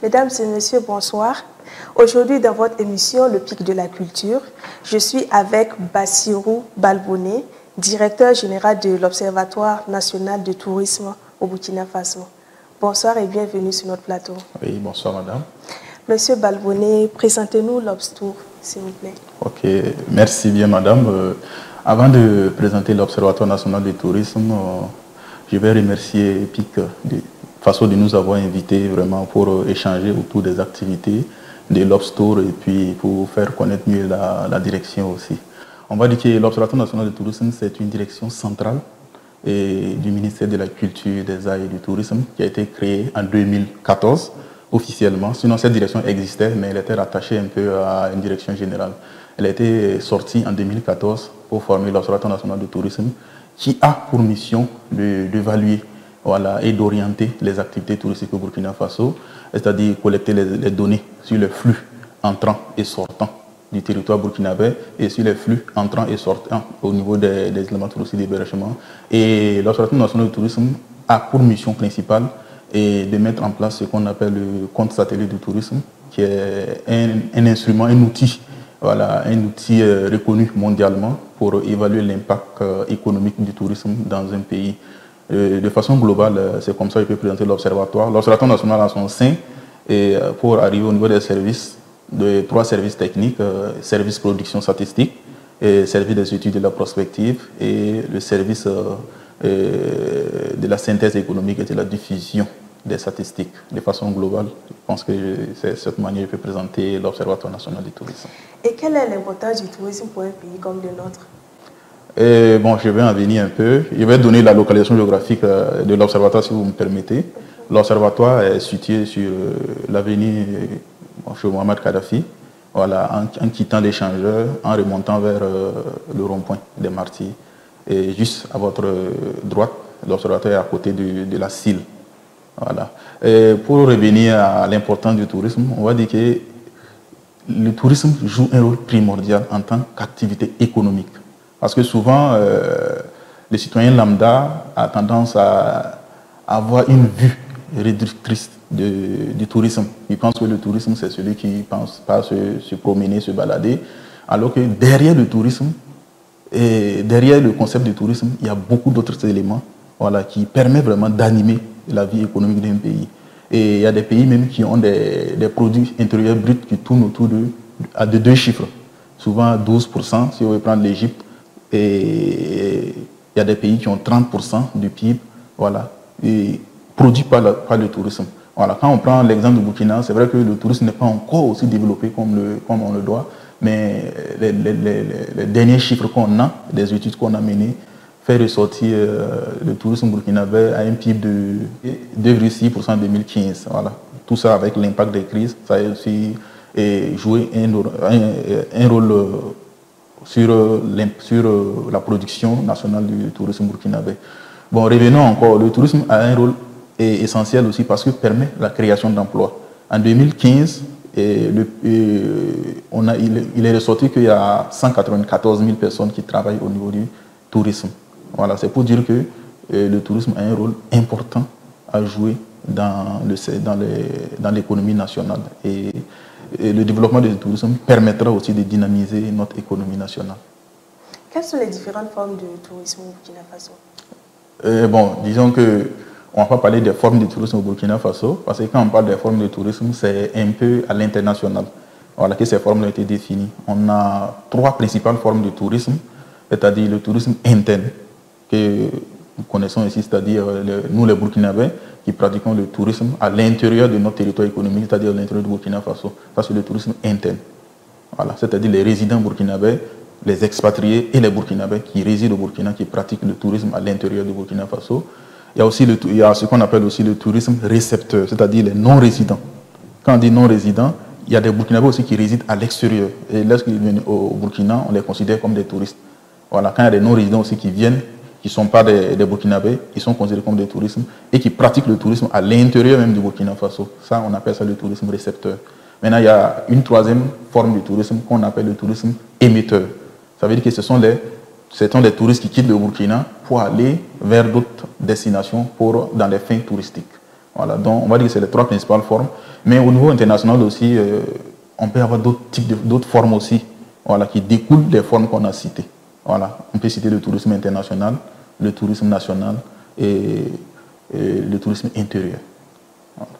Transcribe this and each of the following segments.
Mesdames et messieurs, bonsoir. Aujourd'hui, dans votre émission Le Pic de la Culture, je suis avec Bassirou Balbouné, directeur général de l'Observatoire national de tourisme au Burkina Faso. Bonsoir et bienvenue sur notre plateau. Oui, bonsoir madame. Monsieur Balbouné, présentez-nous l'Obstour, s'il vous plaît. Ok, merci bien madame. Avant de présenter l'Observatoire national du tourisme, je vais remercier PIC de façon de nous avoir invités vraiment pour échanger autour des activités de l'Obstour et puis pour faire connaître mieux la direction aussi. On va dire que l'Observatoire national du tourisme, c'est une direction centrale du ministère de la Culture, des Arts et du Tourisme qui a été créée en 2014 officiellement. Sinon, cette direction existait, mais elle était rattachée un peu à une direction générale. Elle a été sortie en 2014 pour former l'Observatoire national du tourisme qui a pour mission d'évaluer et d'orienter les activités touristiques au Burkina Faso, c'est-à-dire collecter les données sur les flux entrants et sortants du territoire burkinabé et sur les flux entrants et sortants au niveau des éléments touristiques d'hébergement. Et l'Observatoire national du tourisme a pour mission principale de mettre en place ce qu'on appelle le compte satellite du tourisme, qui est un instrument, un outil reconnu mondialement pour évaluer l'impact économique du tourisme dans un pays. De façon globale, c'est comme ça que je peux présenter l'Observatoire. L'Observatoire national en son sein, et pour arriver au niveau des services, de 3 services techniques, service production statistique, et service des études de la prospective et le service de la synthèse économique et de la diffusion des statistiques. De façon globale, je pense que c'est cette manière que je peux présenter l'Observatoire national du tourisme. Et quel est l'importance du tourisme pour un pays comme le nôtre? Bon, je vais en venir un peu. Je vais donner la localisation géographique de l'Observatoire si vous me permettez. L'Observatoire est situé sur l'avenue chez Mohamed Kadhafi, en quittant l'échangeur, en remontant vers le rond-point des Martyrs. Et juste à votre droite, l'Observatoire est à côté de la CIL. Voilà. Et pour revenir à l'importance du tourisme, on va dire que le tourisme joue un rôle primordial en tant qu'activité économique. Parce que souvent, le citoyen lambda a tendance à avoir une vue réductrice du tourisme. Il pense que le tourisme, c'est celui qui pense pas se promener, se balader. Alors que derrière le tourisme, et derrière le concept du tourisme, il y a beaucoup d'autres éléments qui permettent vraiment d'animer la vie économique d'un pays. Et il y a des pays même qui ont des produits intérieurs bruts qui tournent autour de 2 chiffres. Souvent 12%, si on veut prendre l'Égypte. Et il y a des pays qui ont 30% du PIB, et produit par le tourisme. Quand on prend l'exemple du Burkina, c'est vrai que le tourisme n'est pas encore aussi développé comme on le doit, mais les derniers chiffres qu'on a, les études qu'on a menées, fait ressortir le tourisme burkinabé à un PIB de 2,6% en 2015. Tout ça avec l'impact des crises, ça a aussi joué un rôle sur la production nationale du tourisme burkinabé. Bon, revenons encore, le tourisme a un rôle essentiel aussi parce qu'il permet la création d'emplois. En 2015, il est ressorti qu'il y a 194 000 personnes qui travaillent au niveau du tourisme. C'est pour dire que le tourisme a un rôle important à jouer dans l'économie nationale. Et le développement du tourisme permettra aussi de dynamiser notre économie nationale. Quelles sont les différentes formes de tourisme au Burkina Faso? Disons que on ne va pas parler des formes de tourisme au Burkina Faso, parce que quand on parle des formes de tourisme, c'est un peu à l'international que ces formes ont été définies. On a 3 principales formes de tourisme, c'est-à-dire le tourisme interne, que nous connaissons ici, c'est-à-dire nous les Burkinabés, qui pratiquons le tourisme à l'intérieur de notre territoire économique, c'est-à-dire à l'intérieur du Burkina Faso. Ça, c'est le tourisme interne. C'est-à-dire les résidents burkinabés, les expatriés et les Burkinabés qui résident au Burkina, qui pratiquent le tourisme à l'intérieur du Burkina Faso. Il y a ce qu'on appelle aussi le tourisme récepteur, c'est-à-dire les non-résidents. Quand on dit non-résidents, il y a des Burkinabés aussi qui résident à l'extérieur. Et lorsqu'ils viennent au Burkina, on les considère comme des touristes. Quand il y a des non-résidents aussi qui viennent, qui ne sont pas des Burkinabés, ils sont considérés comme des touristes et qui pratiquent le tourisme à l'intérieur même du Burkina Faso. Ça, on appelle ça le tourisme récepteur. Maintenant, il y a une 3e forme de tourisme qu'on appelle le tourisme émetteur. Ça veut dire que ce sont les touristes qui quittent le Burkina pour aller vers d'autres destinations dans les fins touristiques. Voilà, donc on va dire que c'est les trois principales formes. Mais au niveau international aussi, on peut avoir d'autres formes aussi, voilà, qui découlent des formes qu'on a citées. Voilà, on peut citer le tourisme international, le tourisme national et le tourisme intérieur. Voilà.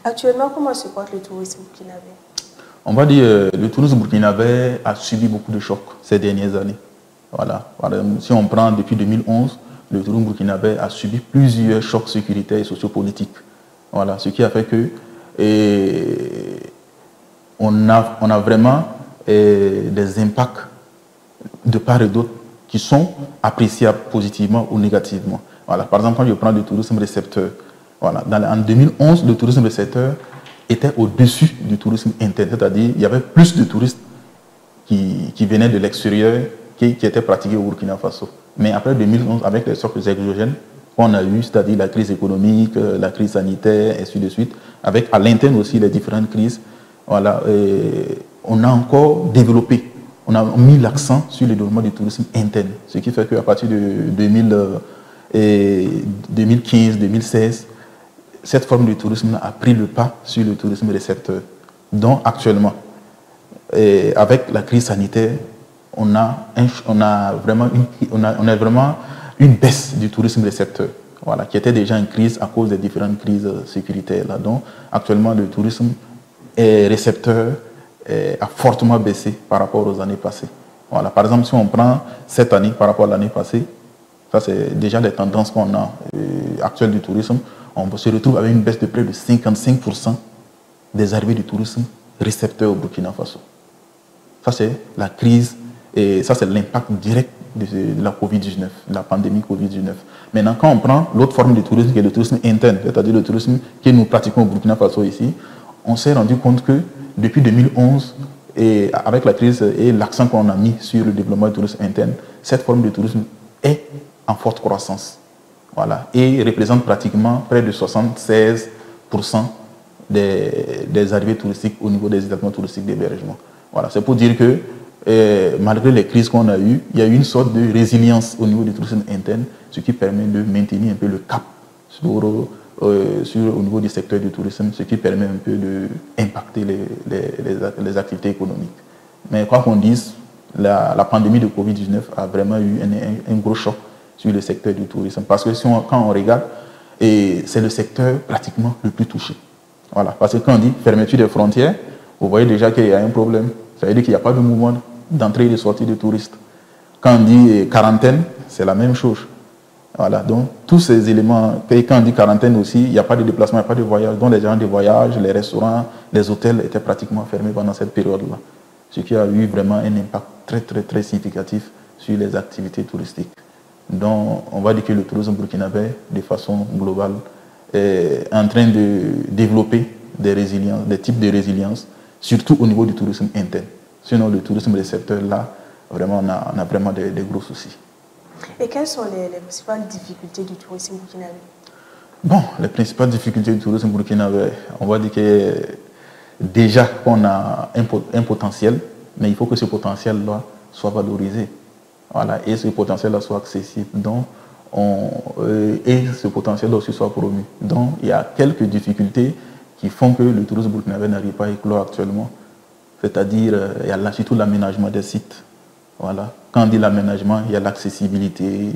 Actuellement, comment se porte le tourisme burkinabé? On va dire que le tourisme burkinabé a subi beaucoup de chocs ces dernières années. Voilà. Si on prend depuis 2011, le tourisme burkinabé a subi plusieurs chocs sécuritaires et sociopolitiques. Voilà. Ce qui a fait que on a vraiment des impacts de part et d'autre qui sont appréciables positivement ou négativement. Voilà. Par exemple, quand je prends le tourisme récepteur, voilà. En 2011, le tourisme récepteur était au-dessus du tourisme interne, c'est-à-dire qu'il y avait plus de touristes qui venaient de l'extérieur qui étaient pratiqués au Burkina Faso. Mais après 2011, avec les chocs exogènes qu'on a eu, c'est-à-dire la crise économique, la crise sanitaire, et ainsi de suite, avec à l'interne aussi les différentes crises, voilà, on a encore développé, on a mis l'accent sur le développement du tourisme interne, ce qui fait qu'à partir de 2015-2016, cette forme de tourisme a pris le pas sur le tourisme récepteur. Donc actuellement, avec la crise sanitaire, on a vraiment une baisse du tourisme récepteur, voilà, qui était déjà en crise à cause des différentes crises sécuritaires. Là. Donc actuellement, le tourisme récepteur a fortement baissé par rapport aux années passées. Voilà. Par exemple, si on prend cette année par rapport à l'année passée, ça c'est déjà les tendances qu'on a actuelles du tourisme. On se retrouve avec une baisse de près de 55% des arrivées du tourisme récepteur au Burkina Faso. Ça, c'est la crise et ça, c'est l'impact direct de la Covid-19, de la pandémie Covid-19. Maintenant, quand on prend l'autre forme de tourisme, qui est le tourisme interne, c'est-à-dire le tourisme que nous pratiquons au Burkina Faso ici, on s'est rendu compte que depuis 2011, et avec la crise et l'accent qu'on a mis sur le développement du tourisme interne, cette forme de tourisme est en forte croissance. Voilà, et représente pratiquement près de 76% des arrivées touristiques au niveau des établissements touristiques d'hébergement. Voilà, c'est pour dire que malgré les crises qu'on a eues, il y a eu une sorte de résilience au niveau du tourisme interne, ce qui permet de maintenir un peu le cap au niveau du secteur du tourisme, ce qui permet un peu d'impacter les activités économiques. Mais quoi qu'on dise, la pandémie de Covid-19 a vraiment eu un gros choc sur le secteur du tourisme. Parce que quand on regarde, c'est le secteur pratiquement le plus touché. Voilà. Parce que quand on dit fermeture des frontières, vous voyez déjà qu'il y a un problème. Ça veut dire qu'il n'y a pas de mouvement d'entrée et de sortie de touristes. Quand on dit quarantaine, c'est la même chose. Voilà. Donc, tous ces éléments, et quand on dit quarantaine aussi, il n'y a pas de déplacement, il n'y a pas de voyage. Donc, les gens de voyage, les restaurants, les hôtels étaient pratiquement fermés pendant cette période-là. Ce qui a eu vraiment un impact très, très, très significatif sur les activités touristiques. Donc, on va dire que le tourisme burkinabé, de façon globale, est en train de développer des types de résilience, surtout au niveau du tourisme interne. Sinon, le tourisme récepteur, là, vraiment, on a vraiment des gros soucis. Et quelles sont les principales difficultés du tourisme burkinabé? Bon, les principales difficultés du tourisme burkinabé, on va dire que déjà qu'on a un potentiel, mais il faut que ce potentiel-là soit valorisé. Voilà, et ce potentiel-là soit accessible. Donc, et ce potentiel-là aussi soit promu. Donc, il y a quelques difficultés qui font que le tourisme burkinabé n'arrive pas à éclore actuellement. C'est-à-dire, il y a surtout l'aménagement des sites. Voilà. Quand on dit l'aménagement, il y a l'accessibilité,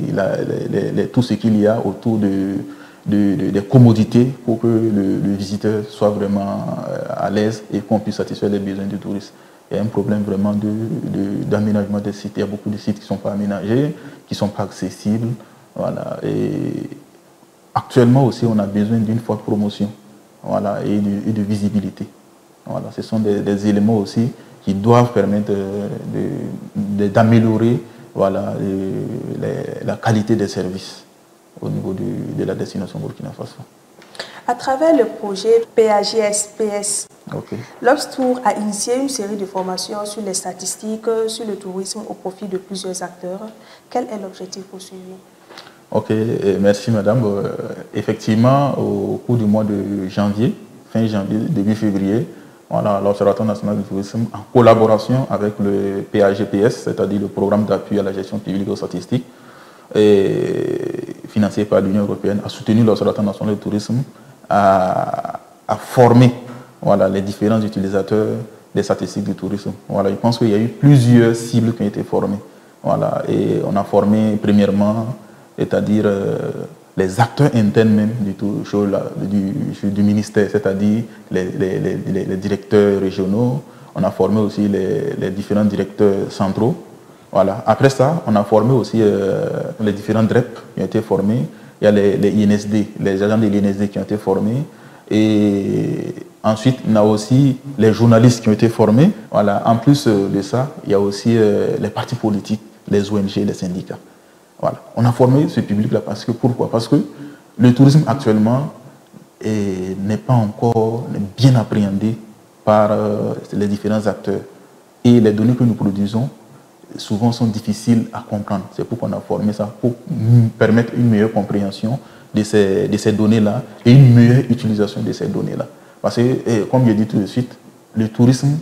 tout ce qu'il y a autour des commodités pour que le visiteur soit vraiment à l'aise et qu'on puisse satisfaire les besoins du touriste. Il y a un problème vraiment d'aménagement des sites. Il y a beaucoup de sites qui ne sont pas aménagés, qui ne sont pas accessibles. Voilà. Et actuellement aussi, on a besoin d'une forte promotion, voilà, et de visibilité. Voilà. Ce sont des éléments aussi qui doivent permettre d'améliorer, voilà, la qualité des services au niveau de la destination Burkina Faso. À travers le projet PAGS-PS, okay, l'Obs Tour a initié une série de formations sur les statistiques, sur le tourisme au profit de plusieurs acteurs. Quel est l'objectif poursuivi? Ok, merci madame. Effectivement, au cours du mois de janvier, fin janvier, début février, voilà, l'Observatoire national du tourisme, en collaboration avec le PAGPS, c'est-à-dire le programme d'appui à la gestion publique aux statistiques, et financé par l'Union européenne, a soutenu l'Observatoire national du tourisme à former voilà, les différents utilisateurs des statistiques du tourisme. Voilà, je pense qu'il y a eu plusieurs cibles qui ont été formées. Voilà, et on a formé premièrement, c'est-à-dire les acteurs internes même du ministère, c'est-à-dire les directeurs régionaux. On a formé aussi les différents directeurs centraux. Voilà. Après ça, on a formé aussi les différents DREP qui ont été formés. Il y a les INSD, les agents de l'INSD qui ont été formés. Et ensuite, on a aussi les journalistes qui ont été formés. Voilà. En plus de ça, il y a aussi les partis politiques, les ONG, les syndicats. Voilà. On a formé ce public-là parce que, pourquoi? Parce que le tourisme actuellement n'est pas encore bien appréhendé par les différents acteurs. Et les données que nous produisons souvent sont difficiles à comprendre. C'est pourquoi on a formé ça, pour permettre une meilleure compréhension de ces données-là et une meilleure utilisation de ces données-là. Parce que, comme je l'ai dit tout de suite, le tourisme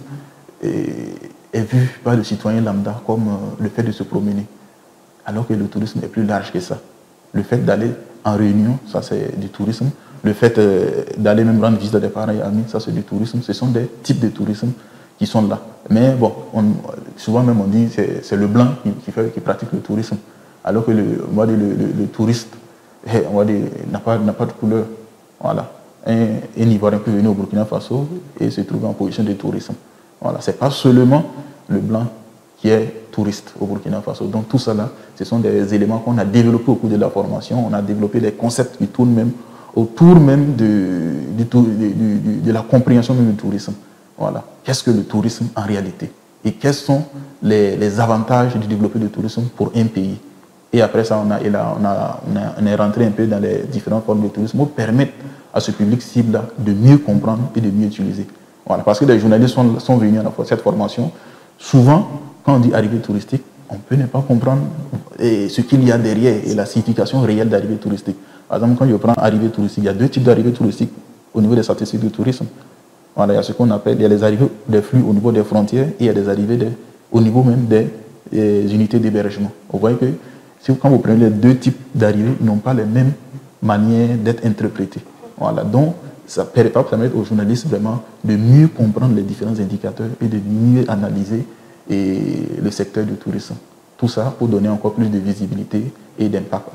est vu par le citoyen lambda comme le fait de se promener, alors que le tourisme est plus large que ça. Le fait d'aller en réunion, ça c'est du tourisme. Le fait d'aller même rendre visite à des parents et amis, ça c'est du tourisme. Ce sont des types de tourisme qui sont là. Mais bon, souvent même on dit que c'est le blanc qui pratique le tourisme, alors que le touriste n'a pas de couleur. Voilà. Un Ivoirien peut venir au Burkina Faso et se trouver en position de tourisme. Voilà. Ce n'est pas seulement le blanc qui est touriste au Burkina Faso. Donc tout ça là, ce sont des éléments qu'on a développés au cours de la formation. On a développé des concepts qui tournent même autour même de la compréhension même du tourisme. Voilà. Qu'est-ce que le tourisme en réalité? Et quels sont les avantages de développer le tourisme pour un pays? Et après ça, on est rentré un peu dans les différentes formes de tourisme pour permettre à ce public cible-là de mieux comprendre et de mieux utiliser. Voilà. Parce que les journalistes sont venus à cette formation. Souvent, quand on dit arrivée touristique, on peut ne pas comprendre ce qu'il y a derrière et la signification réelle d'arrivée touristique. Par exemple, quand je prends arrivée touristique, il y a deux types d'arrivées touristiques au niveau des statistiques du tourisme. Voilà, il y a ce qu'on appelle, il y a les arrivées des flux au niveau des frontières et il y a des arrivées au niveau même des unités d'hébergement. Vous voyez que quand vous prenez les deux types d'arrivées, ils n'ont pas les mêmes manières d'être interprétés. Voilà, donc ça permet aux journalistes vraiment de mieux comprendre les différents indicateurs et de mieux analyser le secteur du tourisme. Tout ça pour donner encore plus de visibilité et d'impact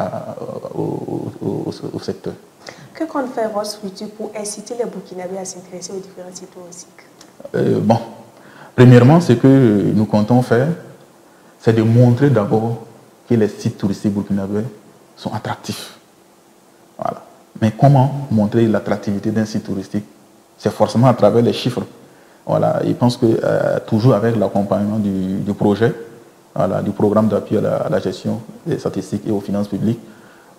au secteur. Que compte faire Rose Futur pour inciter les Burkinabés à s'intéresser aux différents sites touristiques? Bon, premièrement, ce que nous comptons faire, c'est de montrer d'abord que les sites touristiques burkinabés sont attractifs. Voilà. Mais comment montrer l'attractivité d'un site touristique? C'est forcément à travers les chiffres. Voilà. Je pense que toujours avec l'accompagnement du projet, voilà, du programme d'appui à la gestion des statistiques et aux finances publiques,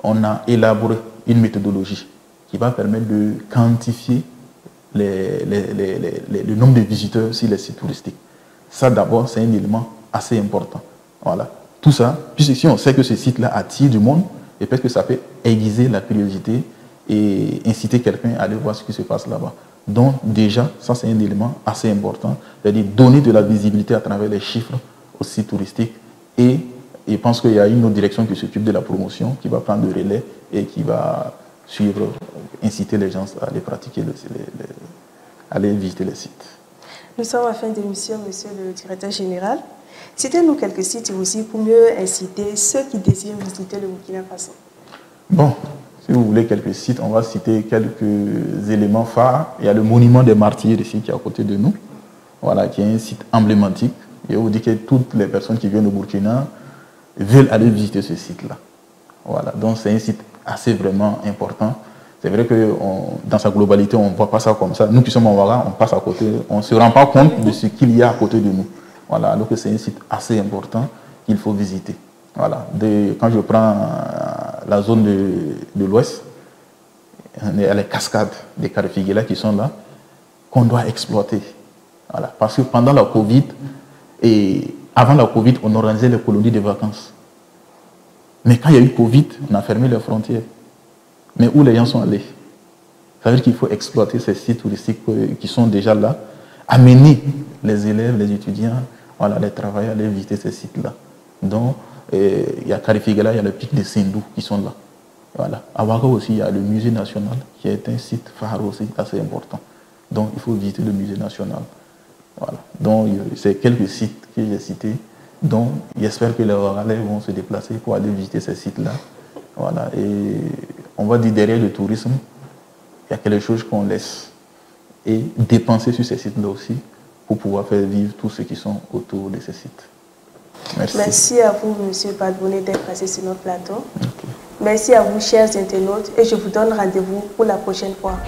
on a élaboré une méthodologie qui va permettre de quantifier le nombre de visiteurs sur les sites touristiques. Ça, d'abord, c'est un élément assez important. Voilà. Tout ça, puisque si on sait que ce site-là attire du monde, et peut-être que ça peut aiguiser la curiosité et inciter quelqu'un à aller voir ce qui se passe là-bas. Donc, déjà, ça, c'est un élément assez important, c'est-à-dire donner de la visibilité à travers les chiffres aux sites touristiques. Et je pense qu'il y a une autre direction qui s'occupe de la promotion, qui va prendre le relais et qui va suivre, inciter les gens à aller pratiquer, à aller visiter les sites. Nous sommes à la fin de l'émission, monsieur le directeur général. Citez-nous quelques sites aussi pour mieux inciter ceux qui désirent visiter le Burkina Faso. Bon, si vous voulez quelques sites, on va citer quelques éléments phares. Il y a le monument des martyrs ici qui est à côté de nous, voilà, qui est un site emblématique. Je vous dis que toutes les personnes qui viennent au Burkina veulent aller visiter ce site-là. Voilà, donc c'est un site assez vraiment important. C'est vrai que dans sa globalité, on ne voit pas ça comme ça. Nous qui sommes en Ouaga, on passe à côté, on ne se rend pas compte de ce qu'il y a à côté de nous. Voilà, alors que c'est un site assez important qu'il faut visiter. Voilà. Quand je prends la zone de l'Ouest, il y a les cascades des Karifiguela qui sont là, qu'on doit exploiter. Voilà. Parce que pendant la Covid, et avant la Covid, on organisait les colonies de vacances. Mais quand il y a eu Covid, on a fermé les frontières. Mais où les gens sont allés? Ça veut dire qu'il faut exploiter ces sites touristiques qui sont déjà là, amener les élèves, les étudiants, voilà, les travailleurs à visiter ces sites-là. Donc, il y a Karifiguela, il y a le pic de Sindou qui sont là. Voilà. À Ouaga aussi, il y a le musée national qui est un site phare aussi assez important. Donc, il faut visiter le musée national. Voilà. Donc, c'est quelques sites que j'ai cités, dont j'espère que les Ouagalais vont se déplacer pour aller visiter ces sites-là. Voilà. Et on va dire derrière le tourisme, il y a quelque chose qu'on laisse et dépenser sur ces sites-là aussi pour pouvoir faire vivre tous ceux qui sont autour de ces sites. Merci. Merci à vous, M. Balbonnet, d'être passé sur notre plateau. Okay. Merci à vous, chers internautes, et je vous donne rendez-vous pour la prochaine fois.